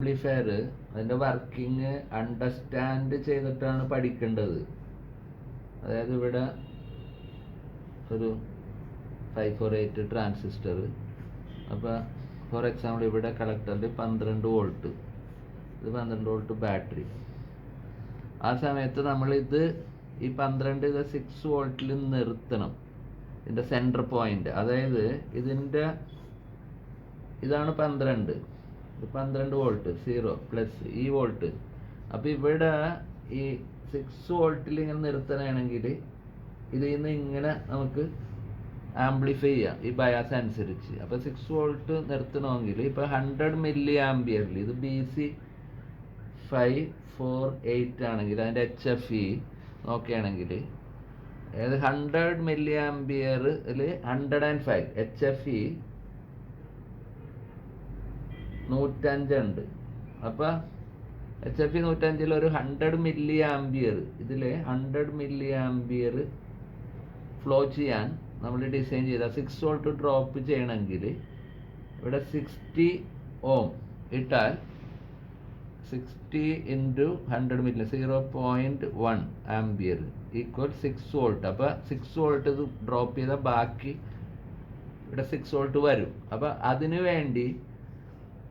Amplifier അതിൻ്റെ working understand ചെയ്തിട്ടാണ് പഠിക്കേണ്ടത്. അതായത് ഇവിടെ ഒരു 548 ട്രാൻസിസ്റ്റർ, അപ്പോൾ ഫോർ എക്സാമ്പിൾ ഇവിടെ കളക്ടറിൽ 12 വോൾട്ട്, ഇത് 12 വോൾട്ട് ബാറ്ററി. ആ സമയത്ത് നമ്മളിത് ഈ 12 ഇത് 6 വോൾട്ടിൽ നിർത്തണം. ഇതിൻ്റെ സെൻറ്റർ പോയിന്റ്, അതായത് ഇതാണ് 12, ഇത് 12 വോൾട്ട് 0 പ്ലസ് ഈ വോൾട്ട്. അപ്പോൾ ഇവിടെ ഈ 6 വോൾട്ടിൽ ഇങ്ങനെ നിർത്തണമെങ്കിൽ ഇതിൽ നിന്ന് ഇങ്ങനെ നമുക്ക് ആംപ്ലിഫൈ ചെയ്യാം ഈ ബയാസ് അനുസരിച്ച്. അപ്പോൾ 6 വോൾട്ട് നിർത്തണമെങ്കിൽ ഇപ്പോൾ 100 മില്ലി ആംബിയറിൽ ഇത് BC548 ആണെങ്കിൽ അതിൻ്റെ HFE നോക്കുകയാണെങ്കിൽ അതായത് 100 മില്ലി ആംബിയറിൽ 105 HFE 105 ഉണ്ട്. അപ്പോൾ HFE 105 ഒരു 100 മില്ലി ആംബിയർ, ഇതിൽ 100 മില്ലി ആംബിയർ ഫ്ലോ ചെയ്യാൻ നമ്മൾ ഡിസൈൻ ചെയ്ത 6 വോൾട്ട് ഡ്രോപ്പ് ചെയ്യണമെങ്കിൽ ഇവിടെ 60 ഓം ഇട്ടാൽ 60 × 100 മില്ലി 0.1 ആംബിയർ ഈക്വൽ 6 വോൾട്ട്. അപ്പോൾ 6 വോൾട്ട് ഇത് ഡ്രോപ്പ് ചെയ്താൽ ബാക്കി ഇവിടെ 6 വോൾട്ട് വരും. അപ്പോൾ അതിനു വേണ്ടി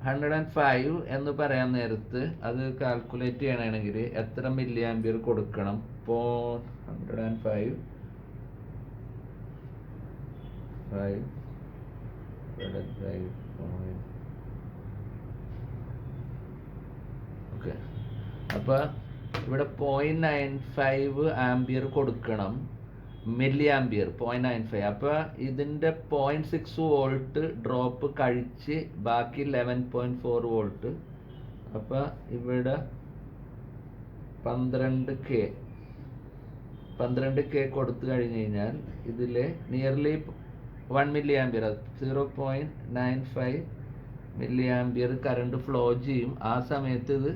105 എന്ന് പറയാൻ നേരത്ത് അത് കാൽക്കുലേറ്റ് ചെയ്യണമെങ്കിൽ എത്ര മില്ലി ആംബിയർ കൊടുക്കണം? ഇപ്പോൾ 105 ഓക്കെ. അപ്പോൾ ഇവിടെ 0.95 ആംബിയർ കൊടുക്കണം, മില്ലി ആംബിയർ 0.95. അപ്പോൾ ഇതിൻ്റെ 0.6 വോൾട്ട് ഡ്രോപ്പ് കഴിച്ച് ബാക്കി 11.4 വോൾട്ട്. അപ്പോൾ ഇവിടെ 12K കൊടുത്തു കഴിഞ്ഞ് കഴിഞ്ഞാൽ ഇതിൽ nearly 1 milli ampere 0.95 milli ampere current flow ചെയ്യും. ആ സമയത്ത് ഇത്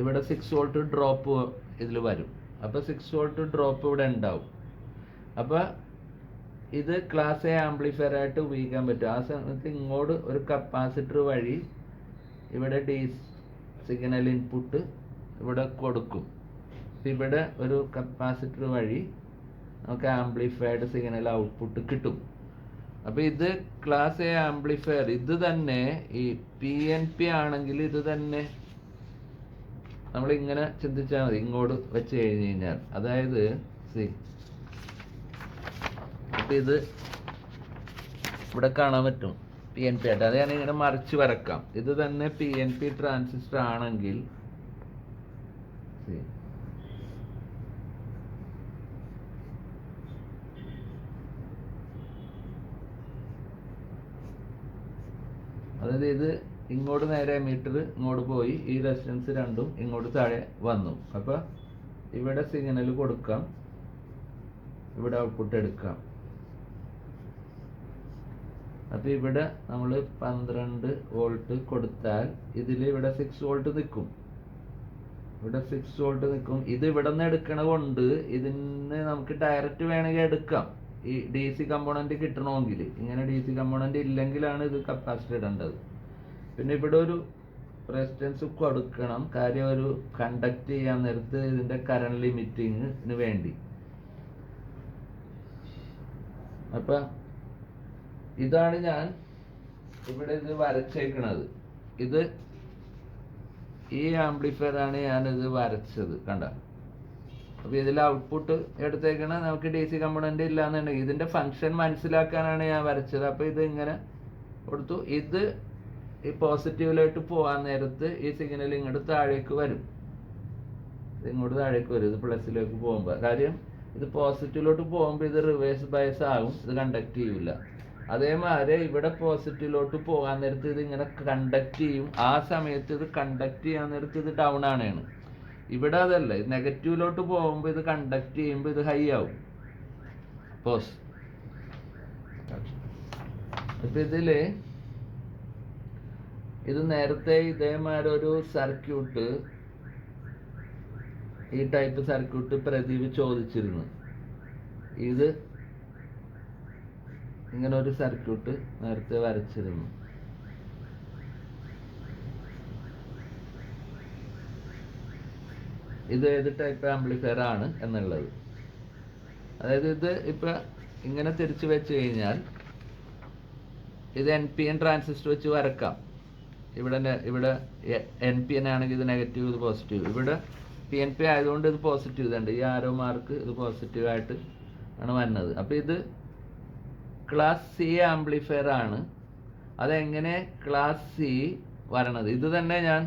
ഇവിടെ 6 വോൾട്ട് ഡ്രോപ്പ് ഇതിൽ വരും. അപ്പോൾ 6 വോൾട്ട് ഡ്രോപ്പ് ഇവിടെ ഉണ്ടാവും. അപ്പോൾ ഇത് ക്ലാസ് എ ആംപ്ലിഫയർ ആയിട്ട് ഉപയോഗിക്കാൻ പറ്റും. ആ സമയത്ത് ഇങ്ങോട്ട് ഒരു കപ്പാസിറ്റർ വഴി ഇവിടെ സിഗ്നൽ ഇൻപുട്ട് ഇവിടെ കൊടുക്കും. ഇവിടെ ഒരു കപ്പാസിറ്റർ വഴി നമുക്ക് ആംപ്ലിഫൈഡ് സിഗ്നൽ ഔട്ട്പുട്ട് കിട്ടും. അപ്പോൾ ഇത് ക്ലാസ് എ ആംപ്ലിഫയർ. ഇത് തന്നെ ഈ PNP ആണെങ്കിൽ ഇത് തന്നെ നമ്മളിങ്ങനെ ചിന്തിച്ചാൽ മതി, ഇങ്ങോട്ട് വെച്ച് കഴിഞ്ഞ് കഴിഞ്ഞാൽ. അതായത് ഇത് ഇവിടെ കാണാൻ പറ്റും PNP ആയിട്ട്. അത് ഞാൻ ഇങ്ങനെ മറിച്ച് വരക്കാം. ഇത് തന്നെ PNP ട്രാൻസിസ്റ്റർ ആണെങ്കിൽ അതായത് ഇത് ഇങ്ങോട്ട് നേരെ മീറ്റർ ഇങ്ങോട്ട് പോയി, ഈ റെസിസ്റ്റൻസ് രണ്ടും ഇങ്ങോട്ട് താഴെ വന്നു. അപ്പോൾ ഇവിടെ സിഗ്നൽ കൊടുക്കാം, ഇവിടെ ഔട്ട്പുട്ട് എടുക്കാം. അപ്പോൾ ഇവിടെ നമ്മൾ 12 വോൾട്ട് കൊടുത്താൽ ഇതിൽ ഇവിടെ 6 വോൾട്ട് നിൽക്കും, ഇവിടെ 6 വോൾട്ട് നിൽക്കും. ഇത് ഇവിടെ നിന്ന് എടുക്കണ കൊണ്ട് ഇതിന് നമുക്ക് ഡയറക്റ്റ് വേണമെങ്കിൽ എടുക്കാം. ഈ DC കമ്പോണന്റ് കിട്ടണമെങ്കിൽ, ഇങ്ങനെ DC കമ്പോണന്റ് ഇല്ലെങ്കിലാണ് ഇത് കപ്പാസിറ്റർ ഇടേണ്ടത്. പിന്നെ ഇവിടെ ഒരു റെസിസ്റ്റൻസ് കൊടുക്കണം, കാര്യം ഒരു കണ്ടക്ട് ചെയ്യാൻ നേരത്ത് ഇതിൻ്റെ കറണ്ട് ലിമിറ്റിങ്ങിന് വേണ്ടി. അപ്പം ഇതാണ് ഞാൻ ഇവിടെ ഇത് വരച്ചേക്കണത്. ഇത് ഈ ആംപ്ലിഫയർ ആണ് ഞാനിത് വരച്ചത്, കണ്ട. അപ്പോൾ ഇതിൽ ഔട്ട്പുട്ട് എടുത്തേക്കണ നമുക്ക് DC കമ്പോണന്റ് ഇല്ലാന്നുണ്ടെങ്കിൽ ഇതിൻ്റെ ഫങ്ഷൻ മനസ്സിലാക്കാനാണ് ഞാൻ വരച്ചത്. അപ്പോൾ ഇത് ഇങ്ങനെ കൊടുത്തു. ഇത് ഈ പോസിറ്റീവിലോട്ട് പോകാൻ നേരത്ത് ഈ സിഗ്നൽ ഇങ്ങോട്ട് താഴേക്ക് വരും, ഇങ്ങോട്ട് താഴേക്ക് വരും. ഇത് പ്ലസിലേക്ക് പോകുമ്പോൾ, കാര്യം ഇത് പോസിറ്റീവിലോട്ട് പോകുമ്പോൾ ഇത് റിവേഴ്സ് ബയസ് ആകും, ഇത് കണ്ടക്ട് ചെയ്യില്ല. അതേമാതിരി ഇവിടെ പോസിറ്റീവിലോട്ട് പോകാൻ നേരത്ത് ഇത് ഇങ്ങനെ കണ്ടക്ട് ചെയ്യും. ആ സമയത്ത് ഇത് കണ്ടക്ട് ചെയ്യാൻ നേരത്ത് ഇത് ഡൗൺ ആണ്. ഇവിടെ അതല്ല, ഇത് നെഗറ്റീവിലോട്ട് പോകുമ്പോൾ ഇത് കണ്ടക്ട് ചെയ്യുമ്പോൾ ഇത് ഹൈ ആവും. അപ്പം ഇതിൽ ഇത് നേരത്തെ ഇതേമാതിരി ഒരു സർക്യൂട്ട്, ഈ ടൈപ്പ് സർക്യൂട്ട് പ്രദീപ് ചോദിച്ചിരുന്നു. ഇത് ഇങ്ങനെ ഒരു സർക്യൂട്ട് നേരത്തെ വരച്ചിരുന്നു. ഇത് ഏത് ടൈപ്പ് ആംപ്ലിഫയർ ആണ് എന്നുള്ളത്. അതായത് ഇത് ഇപ്പം ഇങ്ങനെ തിരിച്ചു വെച്ച് കഴിഞ്ഞാൽ ഇത് NPN ട്രാൻസിസ്റ്റർ വെച്ച് വരക്കാം. ഇവിടെ NPN ആണെങ്കിൽ ഇത് നെഗറ്റീവ്, ഇത് പോസിറ്റീവ്. ഇവിടെ PNP ആയതുകൊണ്ട് ഇത് പോസിറ്റീവ്. ഇതുണ്ട്, ഈ ആരോ മാർക്ക് ഇത് പോസിറ്റീവായിട്ട് ആണ് വന്നത്. അപ്പോൾ ഇത് ക്ലാസ് C ആംപ്ലിഫയർ ആണ്. അതെങ്ങനെ ക്ലാസ് C വരണത്? ഇത് തന്നെ ഞാൻ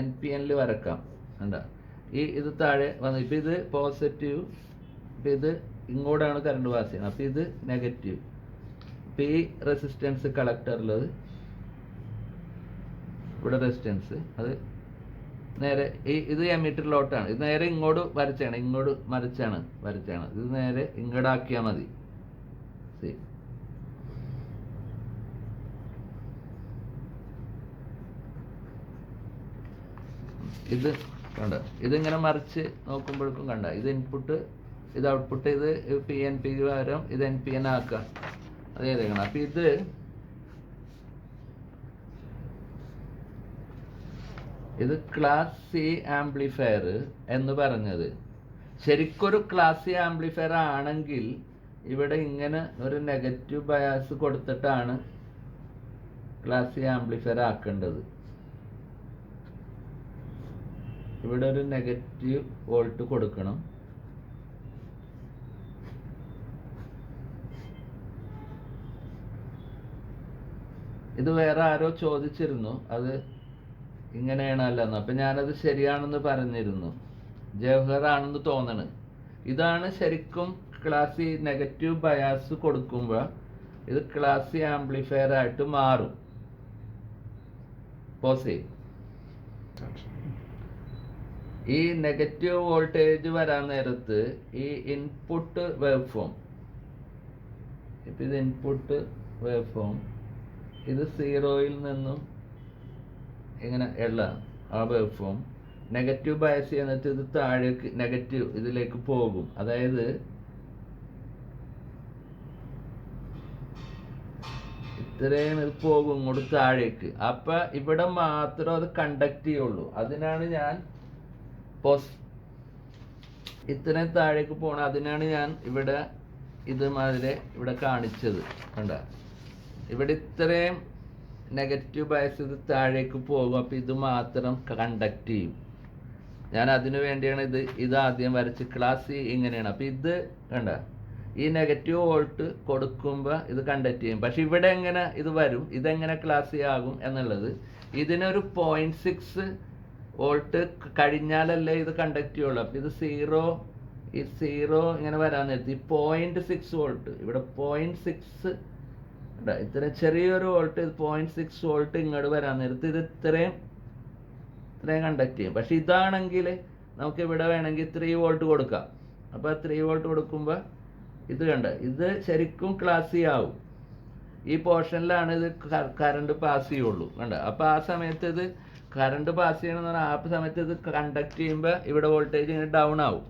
NPNൽ വരക്കാം. കണ്ട, ഇത് താഴെ വന്നു. ഇപ്പം ഇത് പോസിറ്റീവ്, ഇപ്പം ഇത് ഇങ്ങോട്ടാണ് കറണ്ട് പാസ് ചെയ്യുന്നത്. അപ്പം ഇത് നെഗറ്റീവ്. ഇപ്പം ഈ റെസിസ്റ്റൻസ് കളക്ടറുള്ളത്, ഇവിടെ റെസിസ്റ്റൻസ് അത് നേരെ ഇത് എമീറ്ററിലോട്ടാണ്. ഇത് നേരെ ഇങ്ങോട്ട് വരച്ചാണ്, ഇങ്ങോട്ട് മറിച്ചാണ് വരച്ചാണ്. ഇത് നേരെ ഇങ്ങോട്ടാക്കിയാൽ മതി. ഇത് കണ്ട, ഇതിങ്ങനെ മറിച്ച് നോക്കുമ്പോഴേക്കും കണ്ട, ഇത് ഇൻപുട്ട്, ഇത് ഔട്ട്പുട്ട്, ഇത് PNP പകരം ഇത് NPN ആക്കാം. അത് ചെയ്തേക്കണം. അപ്പം ഇത് ക്ലാസ് C ആംപ്ലിഫയർ എന്ന് പറഞ്ഞത് ശരിക്കൊരു ക്ലാസ് C ആംപ്ലിഫയർ ആണെങ്കിൽ ഇവിടെ ഇങ്ങനെ ഒരു നെഗറ്റീവ് ബയാസ് കൊടുത്തിട്ടാണ് ക്ലാസ് C ആംപ്ലിഫയർ ആക്കേണ്ടത്. ഇവിടെ ഒരു നെഗറ്റീവ് വോൾട്ട് കൊടുക്കണം. ഇത് വേറെ ആരോ ചോദിച്ചിരുന്നു, അത് ഇങ്ങനെയാണല്ലെന്ന്. അപ്പം ഞാനത് ശരിയാണെന്ന് പറഞ്ഞിരുന്നു. ജവഹർ ആണെന്ന് തോന്നണ്. ഇതാണ് ശരിക്കും ക്ലാസ് C നെഗറ്റീവ് ബയാസ് കൊടുക്കുമ്പോൾ ഇത് ക്ലാസ് C ആംപ്ലിഫയർ ആയിട്ട് മാറും. പോസേ ഈ നെഗറ്റീവ് വോൾട്ടേജ് വരാൻ നേരത്ത് ഈ ഇൻപുട്ട് വേവ് ഫോം, ഇപ്പം ഇത് ഇൻപുട്ട് വേവ് ഫോം, ഇത് 0-ൽ നിന്നും ഇങ്ങനെ ഉള്ള ആ വേവ് ഫോം നെഗറ്റീവ് ബയസ് ചെയ്യുന്നിട്ട് ഇത് താഴേക്ക് നെഗറ്റീവ് ഇതിലേക്ക് പോകും. അതായത് ഇത്രയും ഇത് പോകും ഇങ്ങോട്ട് താഴേക്ക്. അപ്പം ഇവിടെ മാത്രം അത് കണ്ടക്ട് ചെയ്യുള്ളൂ. അതിനാണ് ഞാൻ ഇത്രയും താഴേക്ക് പോകണം. അതിനാണ് ഞാൻ ഇവിടെ ഇതുമാതിരി ഇവിടെ കാണിച്ചത്. കണ്ട, ഇവിടെ ഇത്രയും നെഗറ്റീവ് ബയസ് ഇത് താഴേക്ക് പോകും. അപ്പം ഇത് മാത്രം കണ്ടക്ട് ചെയ്യും. ഞാൻ അതിനു വേണ്ടിയാണ് ഇത് ആദ്യം വരച്ച്. ക്ലാസ് C ഇങ്ങനെയാണ്. അപ്പം ഇത് കണ്ട, ഈ നെഗറ്റീവ് വോൾട്ട് കൊടുക്കുമ്പോൾ ഇത് കണ്ടക്ട് ചെയ്യും. പക്ഷെ ഇവിടെ എങ്ങനെ ഇത് വരും, ഇതെങ്ങനെ ക്ലാസ് C ആകും എന്നുള്ളത്, ഇതിനൊരു 0.6 വോൾട്ട് കഴിഞ്ഞാലല്ലേ ഇത് കണ്ടക്ട് ചെയ്യുള്ളൂ. അപ്പം ഇത് 0 ഇങ്ങനെ വരാൻ നേരത്ത് ഈ 0.6 വോൾട്ട്, ഇവിടെ 0.6 ഇത്ര ചെറിയൊരു വോൾട്ട്, 0.6 വോൾട്ട് ഇങ്ങോട്ട് വരാൻ നേരത്ത് ഇത് ഇത്രയും കണ്ടക്ട് ചെയ്യും. പക്ഷെ ഇതാണെങ്കിൽ നമുക്ക് ഇവിടെ വേണമെങ്കിൽ 3 വോൾട്ട് കൊടുക്കാം. അപ്പോൾ 3 വോൾട്ട് കൊടുക്കുമ്പോൾ ഇത് കണ്ട, ഇത് ശരിക്കും ക്ലാസ് C ആവും. ഈ പോർഷനിലാണ് ഇത് കറണ്ട് പാസ് ചെയ്യുള്ളൂ. കണ്ട, അപ്പോൾ ആ സമയത്ത് ഇത് കറണ്ട് പാസ് ചെയ്യണമെന്ന് പറഞ്ഞാൽ ആ സമയത്ത് ഇത് കണ്ടക്ട് ചെയ്യുമ്പോൾ ഇവിടെ വോൾട്ടേജ് ഇങ്ങനെ ഡൗൺ ആവും.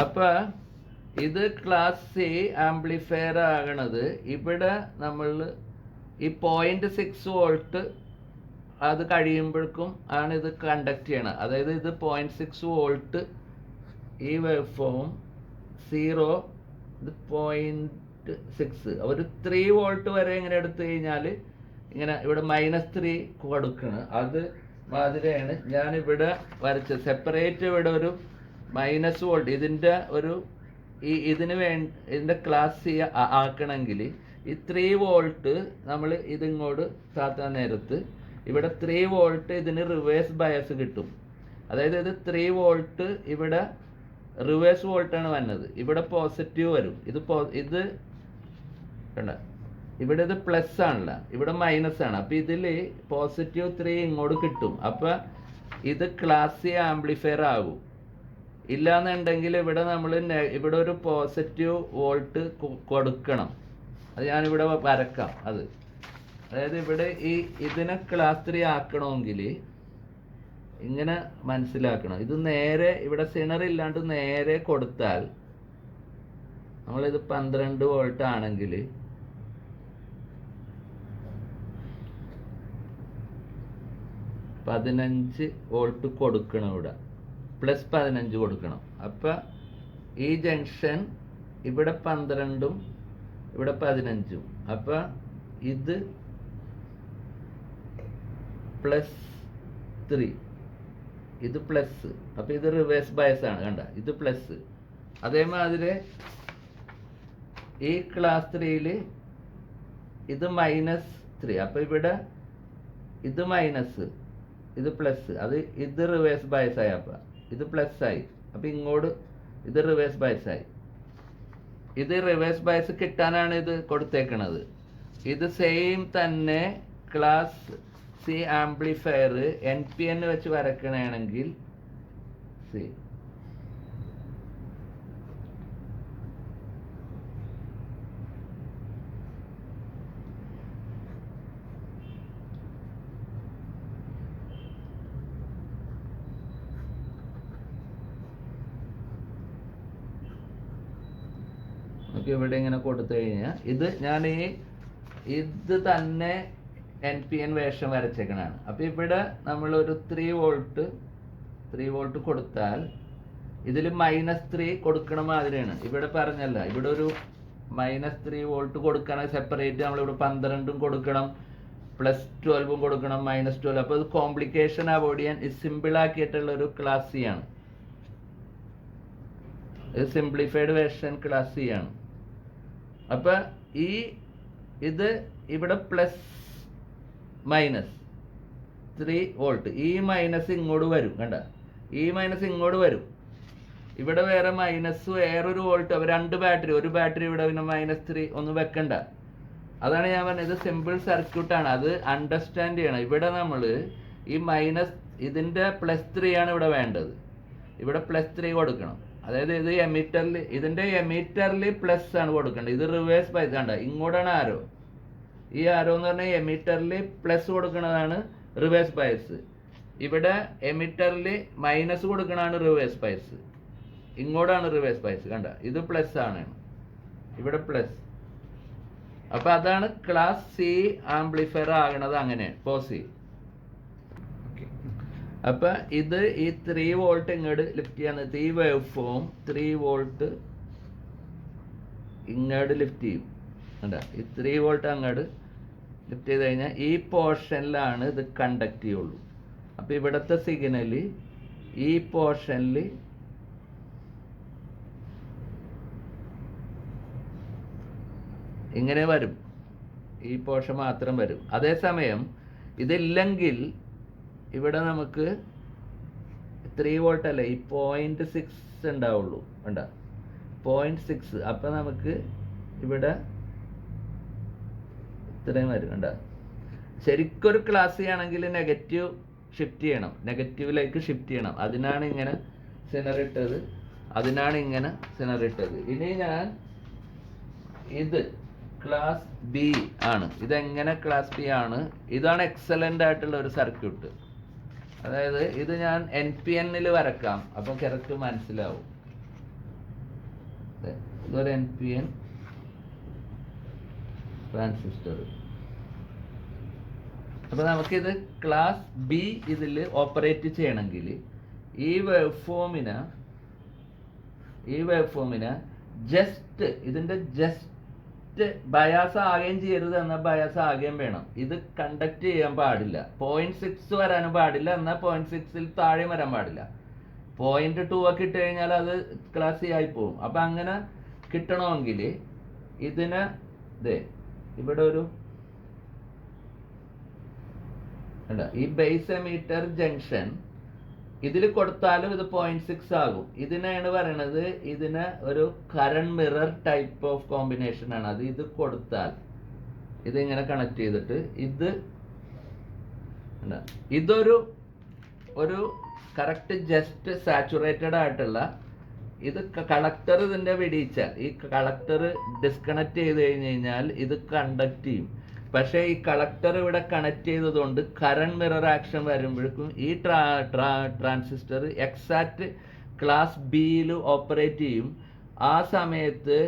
അപ്പോൾ ഇത് ക്ലാസ് C ആംപ്ലിഫയർ ആകണത് ഇവിടെ നമ്മൾ ഈ 0.6 വോൾട്ട് അത് കഴിയുമ്പോഴേക്കും ആണ് ഇത് കണ്ടക്ട് ചെയ്യണം. അതായത് ഇത് 0.6 വോൾട്ട് ഈ വേവ് ഫോം 0, ഇത് 0.6, ഒരു 3 വോൾട്ട് വരെ ഇങ്ങനെ എടുത്തു കഴിഞ്ഞാൽ ഇങ്ങനെ ഇവിടെ -3 കൊടുക്കണം. അത് മാതിരിയാണ് ഞാനിവിടെ വരച്ചത്. സെപ്പറേറ്റ് ഇവിടെ ഒരു -വോൾട്ട് ഇതിൻ്റെ ഒരു ഇതിൻ്റെ ക്ലാസ് C ആക്കണമെങ്കിൽ ഈ 3 വോൾട്ട് നമ്മൾ ഇതിങ്ങോട്ട് താത്താൻ നേരത്ത് ഇവിടെ 3 വോൾട്ട് ഇതിന് റിവേഴ്സ് ബയസ് കിട്ടും. അതായത് ഇത് 3 വോൾട്ട് ഇവിടെ റിവേഴ്സ് വോൾട്ടാണ് വന്നത്. ഇവിടെ പോസിറ്റീവ് വരും. ഇത് കണ്ട, ഇവിടെ ഇത് പ്ലസ് ആണല്ലോ, ഇവിടെ മൈനസ് ആണ്. അപ്പം ഇതിൽ +3 ഇങ്ങോട്ട് കിട്ടും. അപ്പം ഇത് ക്ലാസ് C ആംപ്ലിഫയർ ആകും. ഇല്ലാന്നുണ്ടെങ്കിൽ ഇവിടെ നമ്മൾ ഇവിടെ ഒരു പോസിറ്റീവ് വോൾട്ട് കൊടുക്കണം. അത് ഞാനിവിടെ വരക്കാം. അതായത് ഇവിടെ ഇതിനെ ക്ലാസ് 3 ആക്കണമെങ്കിൽ ഇങ്ങനെ മനസ്സിലാക്കണം. ഇത് നേരെ ഇവിടെ സിണർ ഇല്ലാണ്ട് നേരെ കൊടുത്താൽ നമ്മളിത് 12 വോൾട്ട് ആണെങ്കിൽ 15 വോൾട്ട് കൊടുക്കണം. ഇവിടെ +15 കൊടുക്കണം. അപ്പം ഈ ജംഗ്ഷൻ ഇവിടെ 12ഉം ഇവിടെ 15ഉം. അപ്പം ഇത് +3, ഇത് പ്ലസ്. അപ്പം ഇത് റിവേഴ്സ് ബയസ് ആണ്, കണ്ട, ഇത് പ്ലസ്. അതേമാതിരി ഈ ക്ലാസ് 3ൽ ഇത് -3. അപ്പം ഇവിടെ ഇത് മൈനസ്, ഇത് പ്ലസ്. ഇത് റിവേഴ്സ് ബയസ് ആയി. അപ്പം ഇത് പ്ലസ് ആയി. അപ്പം ഇങ്ങോട്ട് ഇത് റിവേഴ്സ് ബയസ് ആയി. ഇത് റിവേഴ്സ് ബയസ് കിട്ടാനാണ് ഇത് കൊടുത്തേക്കണത്. ഇത് സെയിം തന്നെ ക്ലാസ് സി ആംപ്ലിഫയർ NPN വെച്ച് വരക്കണമെങ്കിൽ സി ഇവിടെ ഇങ്ങനെ കൊടുത്തു കഴിഞ്ഞാൽ ഇത് ഞാൻ ഇത് തന്നെ NPN വേഷം വരച്ചേക്കണാണ്. അപ്പം ഇവിടെ നമ്മളൊരു 3 വോൾട്ട് കൊടുത്താൽ ഇതിൽ -3 കൊടുക്കണ മാതിരിയാണ്. ഇവിടെ പറഞ്ഞല്ല, ഇവിടെ ഒരു -3 വോൾട്ട് കൊടുക്കണം സെപ്പറേറ്റ്. നമ്മളിവിടെ 12ഉം കൊടുക്കണം, +12ഉം കൊടുക്കണം, -12. അപ്പോൾ ഇത് കോംപ്ലിക്കേഷൻ അവോയ്ഡ് ചെയ്യാൻ സിമ്പിൾ ആക്കിയിട്ടുള്ള ഒരു ക്ലാസ് സി ആണ്. ഇത് സിംപ്ലിഫൈഡ് വേർഷൻ ക്ലാസ് സി ആണ്. അപ്പം ഇത് ഇവിടെ +3 വോൾട്ട്. ഈ മൈനസ് ഇങ്ങോട്ട് വരും, കണ്ട, ഈ മൈനസ് ഇങ്ങോട്ട് വരും. ഇവിടെ വേറെ മൈനസ് വേറൊരു വോൾട്ട്. 2 ബാറ്ററി, ഒരു ബാറ്ററി ഇവിടെ പിന്നെ -3 ഒന്നും വെക്കണ്ട. അതാണ് ഞാൻ പറഞ്ഞത്, ഇത് സിമ്പിൾ സർക്യൂട്ടാണ്. അത് അണ്ടർസ്റ്റാൻഡ് ചെയ്യണം. ഇവിടെ നമ്മൾ ഈ ഇതിൻ്റെ +3 ആണ് ഇവിടെ വേണ്ടത്. ഇവിടെ +3 കൊടുക്കണം. അതായത് ഇത് എമിറ്ററിൽ, ഇതിൻ്റെ എമിറ്ററിൽ പ്ലസ് ആണ് കൊടുക്കേണ്ടത്. ഇത് റിവേഴ്സ് ബയസ് കണ്ട, ഇങ്ങോട്ടാണ് ആരോ. ഈ ആരോ എന്ന് പറഞ്ഞാൽ എമിറ്ററിൽ പ്ലസ് കൊടുക്കുന്നതാണ് റിവേഴ്സ് ബയസ്. ഇവിടെ എമിറ്ററിൽ മൈനസ് കൊടുക്കണതാണ് റിവേഴ്സ് ബയസ്. ഇങ്ങോട്ടാണ് റിവേഴ്സ് ബയസ്, കണ്ട, ഇത് പ്ലസ് ആണ്, ഇവിടെ പ്ലസ്. അപ്പൊ അതാണ് ക്ലാസ് സി ആംപ്ലിഫയർ ആകണത്. അങ്ങനെയാണ് പോസിറ്റീവ്. അപ്പൊ ഇത് ഈ 3 വോൾട്ട് ഇങ്ങോട്ട് ലിഫ്റ്റ് ചെയ്യാൻ നേരത്തെ ഈ വേവ് ഫോം 3 വോൾട്ട് ഇങ്ങോട്ട് ലിഫ്റ്റ് ചെയ്യും. കണ്ട, ഈ 3 വോൾട്ട് അങ്ങോട്ട് ലിഫ്റ്റ് ചെയ്ത് കഴിഞ്ഞാൽ ഈ പോർഷനിലാണ് ഇത് കണ്ടക്ട് ചെയ്യുള്ളൂ. അപ്പം ഇവിടുത്തെ സിഗ്നൽ ഈ പോർഷനിൽ ഇങ്ങനെ വരും, ഈ പോർഷൻ മാത്രം വരും. അതേസമയം ഇതില്ലെങ്കിൽ ഇവിടെ നമുക്ക് 3 വോൾട്ട് അല്ലേ, ഈ 0.6 ഉണ്ടാവുള്ളൂ, വേണ്ട 0.6. അപ്പം നമുക്ക് ഇവിടെ ഇത്രയും വരും, കണ്ട. ശരിക്കൊരു ക്ലാസ് ചെയ്യുകയാണെങ്കിൽ നെഗറ്റീവ് ഷിഫ്റ്റ് ചെയ്യണം, നെഗറ്റീവിലേക്ക് ഷിഫ്റ്റ് ചെയ്യണം. അതിനാണ് ഇങ്ങനെ സിനറിട്ടത്, ഇനി ഞാൻ ഇത് ക്ലാസ് ബി ആണ്. ഇതെങ്ങനെ ക്ലാസ് ബി ആണ്? ഇതാണ് എക്സലൻ്റ് ആയിട്ടുള്ള ഒരു സർക്യൂട്ട്. അതായത് ഇത് ഞാൻ NPN വരക്കാം, അപ്പം കറക്റ്റ് മനസ്സിലാവും. ഇതൊരു NPN ട്രാൻസിസ്റ്റർ. അപ്പം നമുക്കിത് ക്ലാസ് ബി ഇതിൽ ഓപ്പറേറ്റ് ചെയ്യണമെങ്കിൽ ഈ വേവ് ഫോമിനെ ജസ്റ്റ് ഇതിൻ്റെ ജസ്റ്റ് ബയാസ് ആകുകയും ചെയ്യരുത്, എന്നാൽ ബയാസ് ആകുകയും വേണം. ഇത് കണ്ടക്ട് ചെയ്യാൻ പാടില്ല. 0.6 വരാനും പാടില്ല, എന്നാൽ 0.6ൽ താഴെ വരാൻ പാടില്ല. 0.2 ഒക്കെ ഇട്ട് കഴിഞ്ഞാൽ അത് ക്ലാസ് സി ആയി പോകും. അപ്പം അങ്ങനെ കിട്ടണമെങ്കിൽ ഇതിന് ഇവിടെ ഒരു ഈ ബേസ് എമീറ്റർ ജംഗ്ഷൻ ഇതിൽ കൊടുത്താലും ഇത് 0.6 ആകും. ഇതിനാണ് പറയണത്, ഇതിന് ഒരു current mirror type of combination ആണ്. അത് ഇത് കൊടുത്താൽ ഇതിങ്ങനെ കണക്ട് ചെയ്തിട്ട് ഇതൊരു കറക്റ്റ് ജസ്റ്റ് സാച്ചുറേറ്റഡ് ആയിട്ടുള്ള ഇത് കളക്ടർ ഇതിൻ്റെ വെടിയിച്ചാൽ ഈ കളക്ടർ ഡിസ്കണക്ട് ചെയ്ത് കഴിഞ്ഞ് കഴിഞ്ഞാൽ ഇത് കണ്ടക്ട് ചെയ്യും. പക്ഷേ ഈ കളക്ടർ ഇവിടെ കണക്ട് ചെയ്തതുകൊണ്ട് കറണ്ട് മിറർ ആക്ഷൻ വരുമ്പോഴേക്കും ഈ ട്രാൻസിസ്റ്റർ എക്സാക്ട് ക്ലാസ് ബിയിൽ ഓപ്പറേറ്റ് ചെയ്യും. ആ സമയത്ത്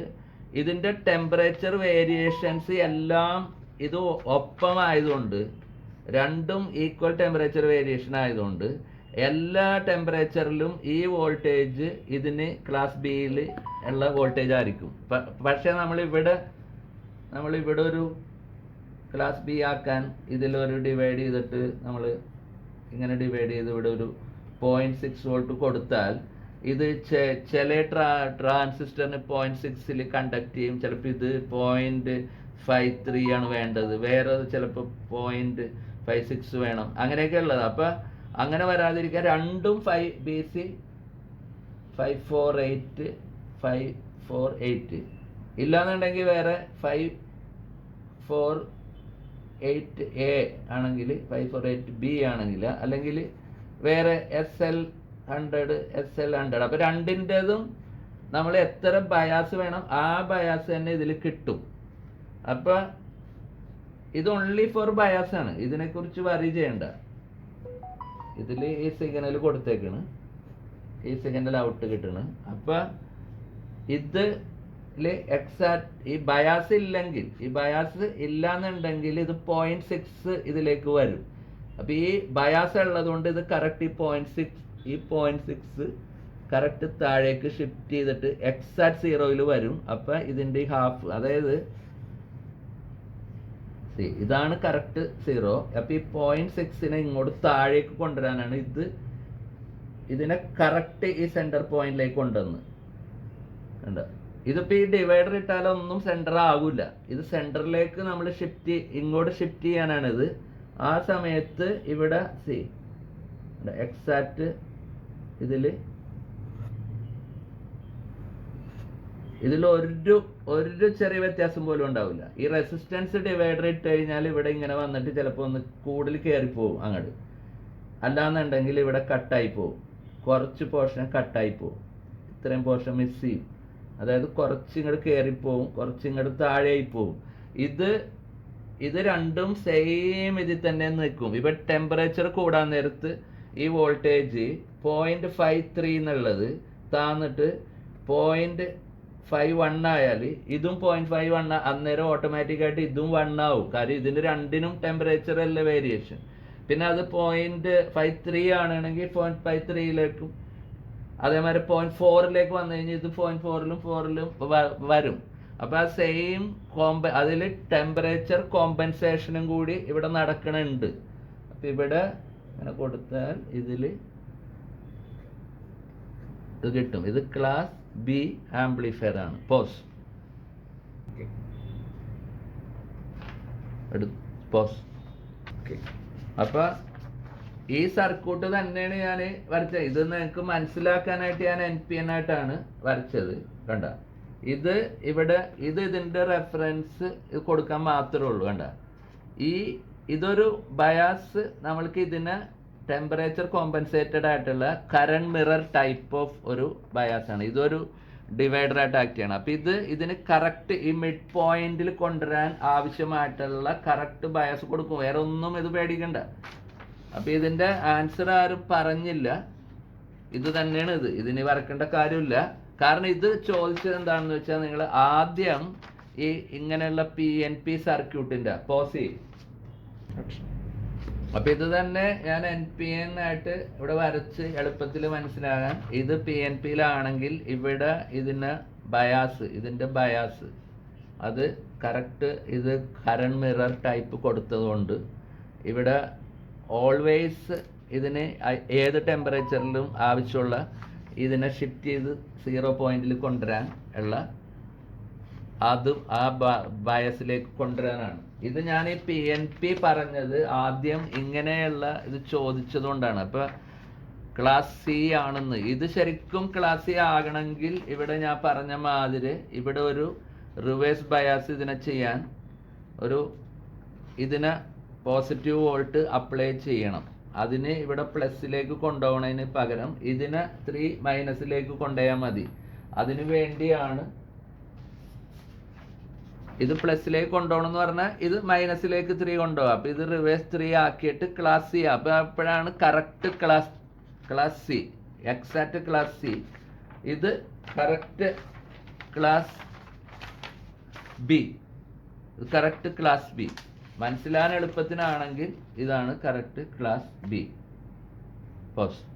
ഇതിൻ്റെ ടെമ്പറേച്ചർ വേരിയേഷൻസ് എല്ലാം ഇത് ഒപ്പമായതുകൊണ്ട് രണ്ടും ഈക്വൽ ടെമ്പറേച്ചർ വേരിയേഷൻ ആയതുകൊണ്ട് എല്ലാ ടെമ്പറേച്ചറിലും ഈ വോൾട്ടേജ് ഇതിന് ക്ലാസ് ബിയിൽ ഉള്ള വോൾട്ടേജ് ആയിരിക്കും. പക്ഷേ നമ്മളിവിടെ ഒരു ക്ലാസ് ബി ആക്കാൻ ഇതിലൊരു ഡിവൈഡ് ചെയ്തിട്ട് നമ്മൾ ഇങ്ങനെ ഡിവൈഡ് ചെയ്ത് ഇവിടെ ഒരു 0.6 വോൾട്ട് കൊടുത്താൽ ഇത് ചില ട്രാൻസിസ്റ്ററിന് 0.6 കണ്ടക്ട് ചെയ്യും. ചിലപ്പോൾ ഇത് 0.53 ആണ് വേണ്ടത്, വേറെ ചിലപ്പോൾ 0.56 വേണം, അങ്ങനെയൊക്കെ ഉള്ളത്. അപ്പം അങ്ങനെ വരാതിരിക്കാൻ രണ്ടും 5BC 548 ഇല്ലാന്നുണ്ടെങ്കിൽ വേറെ 548A ആണെങ്കിൽ 548B ആണെങ്കിൽ, അല്ലെങ്കിൽ വേറെ SL100 അപ്പം രണ്ടിൻ്റെതും നമ്മൾ എത്ര ബയാസ് വേണം ആ ബയാസ് തന്നെ ഇതിൽ കിട്ടും. അപ്പം ഇത് ഓൺലി ഫോർ ബയാസ് ആണ്, ഇതിനെക്കുറിച്ച് വറി ചെയ്യണ്ട. ഇതിൽ ഈ സിഗ്നൽ കൊടുത്തേക്കാണ്, ഈ സിഗ്നൽ ഔട്ട് കിട്ടണ്. അപ്പം ഇതിൽ എക്സാക്ട് ഈ ബയാസ് ഇല്ലെങ്കിൽ, ഈ ബയാസ് ഇല്ലാന്നുണ്ടെങ്കിൽ ഇത് 0.6 ഇതിലേക്ക് വരും. അപ്പം ഈ ബയാസ് ഉള്ളതുകൊണ്ട് ഇത് കറക്റ്റ് ഈ 0.6 കറക്റ്റ് താഴേക്ക് ഷിഫ്റ്റ് ചെയ്തിട്ട് എക്സാക്ട് 0 വരും. അപ്പം ഇതിൻ്റെ ഹാഫ്, അതായത് ഇതാണ് കറക്റ്റ് 0. അപ്പം ഈ 0.6 ഇങ്ങോട്ട് താഴേക്ക് കൊണ്ടുവരാനാണ് ഇതിനെ കറക്റ്റ് ഈ സെന്റർ പോയിന്റിലേക്ക് കൊണ്ടുവന്ന് കണ്ട. ഇതിപ്പോൾ ഈ ഡിവൈഡർ ഇട്ടാലൊന്നും സെന്റർ ആകില്ല, ഇത് സെന്ററിലേക്ക് നമ്മൾ ഇങ്ങോട്ട് ഷിഫ്റ്റ് ചെയ്യാനാണ് ഇത്. ആ സമയത്ത് ഇവിടെ എക്സാക്ട് ഇതിൽ ഒരു ചെറിയ വ്യത്യാസം പോലും ഉണ്ടാവില്ല. ഈ റെസിസ്റ്റൻസ് ഡിവൈഡർ ഇട്ട് കഴിഞ്ഞാൽ ഇവിടെ ഇങ്ങനെ വന്നിട്ട് ചിലപ്പോൾ ഒന്ന് കൂടുതൽ കയറിപ്പോവും അങ്ങോട്ട്, അല്ലാന്നുണ്ടെങ്കിൽ ഇവിടെ കട്ടായി പോവും, കുറച്ച് പോർഷൻ കട്ടായി പോവും, ഇത്രയും പോർഷൻ മിസ് ചെയ്യും. അതായത് കുറച്ച് ഇങ്ങോട്ട് കയറിപ്പോവും, കുറച്ച് ഇങ്ങോട്ട് താഴെയായി പോവും. ഇത് രണ്ടും സെയിം ഇതിൽ തന്നെ നിൽക്കും. ഇപ്പം ടെമ്പറേച്ചർ കൂടാൻ നേരത്ത് ഈ വോൾട്ടേജ് 0.53 എന്നുള്ളത് താന്നിട്ട് 0.51 ആയാൽ ഇതും 0.51 അന്നേരം ഓട്ടോമാറ്റിക്കായിട്ട് ഇതും 1 ആവും. കാര്യം ഇതിന് രണ്ടിനും ടെമ്പറേച്ചർ അല്ല വേരിയേഷൻ. പിന്നെ അത് 0.53 ആണെങ്കിൽ 0.53യിലേക്കും, അതേമാതിരി 0.4ലേക്ക് വന്നു കഴിഞ്ഞാൽ ഇത് 0.4ലും വരും. അപ്പം ആ സെയിം അതിൽ ടെമ്പറേച്ചർ കോമ്പൻസേഷനും കൂടി ഇവിടെ നടക്കണുണ്ട്. അപ്പം ഇവിടെ അങ്ങനെ കൊടുത്താൽ ഇതിൽ ഇത് കിട്ടും. ഇത് ക്ലാസ് ബി ആംപ്ലിഫയർ ആണ്. പോസ് അപ്പം ഈ സർക്യൂട്ട് തന്നെയാണ് ഞാൻ വരച്ചത്. ഇത് നിങ്ങൾക്ക് മനസ്സിലാക്കാനായിട്ട് ഞാൻ NPN ആയിട്ടാണ് വരച്ചത്. കണ്ട, ഇതിന്റെ റെഫറൻസ് കൊടുക്കാൻ മാത്രമേ ഉള്ളൂ. കണ്ട, ഇതൊരു ബയാസ്, നമ്മൾക്ക് ഇതിനെ ടെമ്പറേച്ചർ കോമ്പൻസേറ്റഡ് ആയിട്ടുള്ള കറണ്ട് മിറർ ടൈപ്പ് ഓഫ് ഒരു ബയാസ് ആണ്. ഇതൊരു ഡിവൈഡർ ആയിട്ട് ആക്ട് ചെയ്യണം. അപ്പം ഇതിന് കറക്റ്റ് ഈ മിഡ് പോയിന്റിൽ കൊണ്ടുവരാൻ ആവശ്യമായിട്ടുള്ള കറക്റ്റ് ബയാസ് കൊടുക്കും. വേറെ ഒന്നും ഇത് പേടിക്കണ്ട. അപ്പം ഇതിന്റെ ആൻസർ ആരും പറഞ്ഞില്ല, ഇത് തന്നെയാണ്. ഇതിന് വരക്കേണ്ട കാര്യമില്ല. കാരണം ഇത് ചോദിച്ചത് എന്താണെന്ന് വെച്ചാൽ, നിങ്ങൾ ആദ്യം ഈ ഇങ്ങനെയുള്ള PNP സർക്യൂട്ടിന്റെ പോസ്. അപ്പൊ ഇത് തന്നെ ഞാൻ NPN ആയിട്ട് ഇവിടെ വരച്ച് എളുപ്പത്തിൽ മനസ്സിലാകാൻ. ഇത് PNPയിലാണെങ്കിൽ ഇവിടെ ഇതിന്റെ ബയാസ് അത് കറക്റ്റ് ഇത് കറണ്ട് മിറർ ടൈപ്പ് കൊടുത്തതുകൊണ്ട് ഇവിടെ ഓൾവേസ് ഇതിന് ഏത് ടെമ്പറേച്ചറിലും ആവശ്യമുള്ള ഇതിനെ ഷിഫ്റ്റ് ചെയ്ത് 0 പോയിന്റിൽ കൊണ്ടുവരാൻ ഉള്ള അതും ആ ബയസിലേക്ക് കൊണ്ടുവരാനാണ്. ഇത് ഞാൻ ഈ PNP പറഞ്ഞത് ആദ്യം ഇങ്ങനെയുള്ള ഇത് ചോദിച്ചതുകൊണ്ടാണ്. അപ്പം ക്ലാസ് C ആണെന്ന്. ഇത് ശരിക്കും ക്ലാസ് C ആകണമെങ്കിൽ ഇവിടെ ഞാൻ പറഞ്ഞ മാതിരി ഇവിടെ ഒരു റിവേഴ്സ് ബയാസ് ഇതിനെ ചെയ്യാൻ ഇതിനെ പോസിറ്റീവ് വോൾട്ട് അപ്ലൈ ചെയ്യണം. അതിന് ഇവിടെ പ്ലസിലേക്ക് കൊണ്ടുപോകണതിന് പകരം ഇതിനെ 3 മൈനസിലേക്ക് കൊണ്ടുപോയാൽ മതി. അതിനു വേണ്ടിയാണ് ഇത് പ്ലസിലേക്ക് കൊണ്ടുപോകണം എന്ന് പറഞ്ഞാൽ ഇത് മൈനസിലേക്ക് 3 കൊണ്ടുപോകാം. അപ്പം ഇത് റിവേഴ്സ് 3 ആക്കിയിട്ട് ക്ലാസ് C. അപ്പം അപ്പോഴാണ് correct class C, exact class C. ഇത് കറക്റ്റ് ക്ലാസ് B, ഇത് കറക്റ്റ് ക്ലാസ് B. മനസ്സിലാൻ എളുപ്പത്തിനാണെങ്കിൽ ഇതാണ് കറക്റ്റ് ക്ലാസ് ബി. പോസ്.